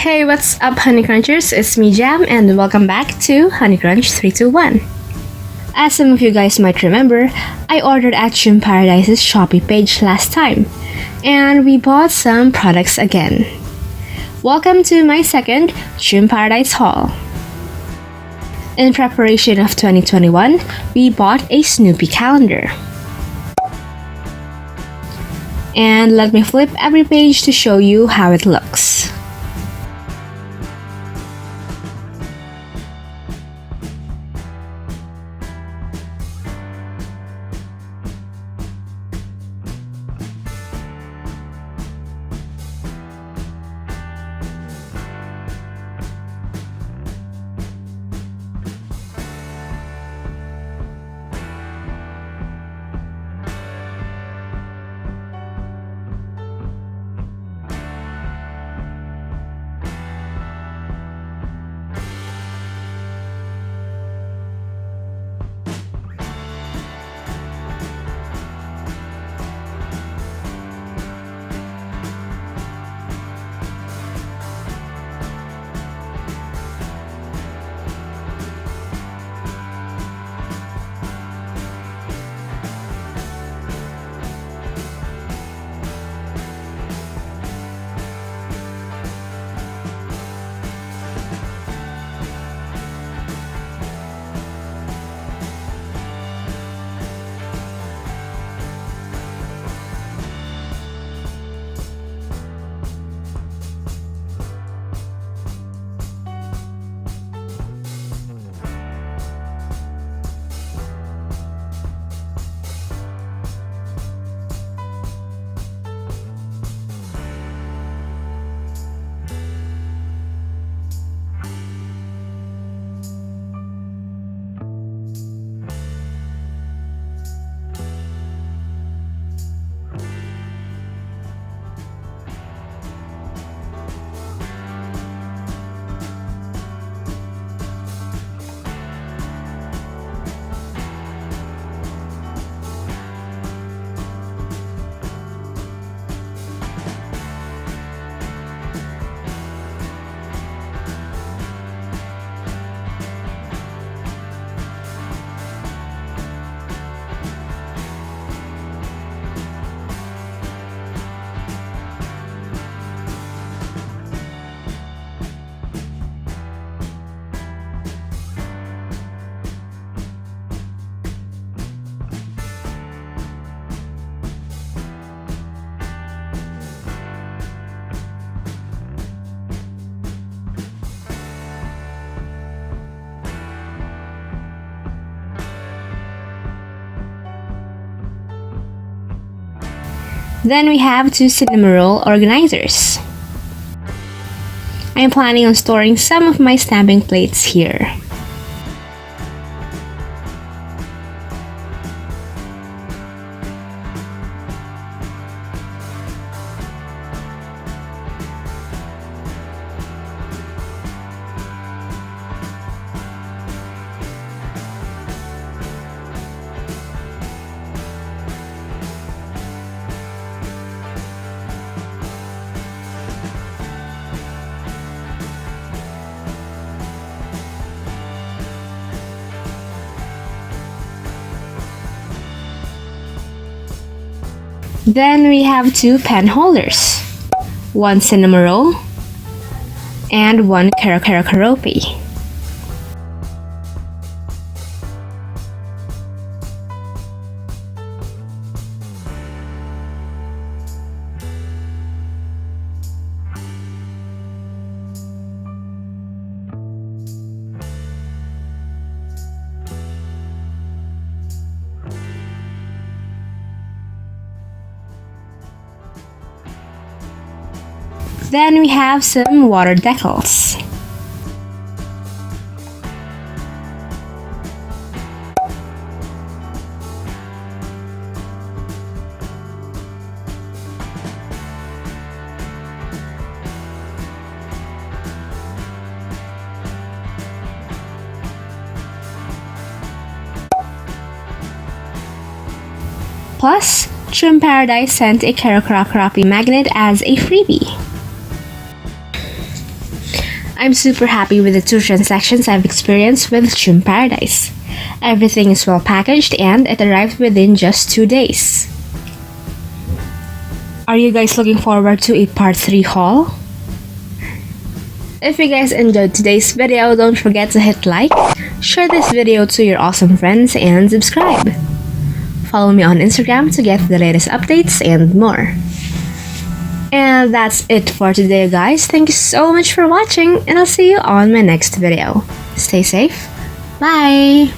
Hey, what's up, honeycrunchers? It's me, Jham, and welcome back to honeycrunch321. As some of you guys might remember, I ordered at Tsumparadise's Shopee page last time, and we bought some products again. Welcome to my second Tsumparadise haul. In preparation of 2021, we bought a Snoopy calendar. And let me flip every page to show you how it looks. Then we have two cinema roll organizers. I am planning on storing some of my stamping plates here. Then we have two pen holders, one cinema roll, and one karopi. Then we have some water decals. Plus, Tsumparadise sent a karopi magnet as a freebie. I'm super happy with the 2 transactions I've experienced with Tsumparadise. Everything is well packaged and it arrived within just 2 days. Are you guys looking forward to a part 3 haul? If you guys enjoyed today's video, don't forget to hit like, share this video to your awesome friends, and subscribe. Follow me on Instagram to get the latest updates and more. And that's it for today, guys. Thank you so much for watching, and I'll see you on my next video. Stay safe. Bye!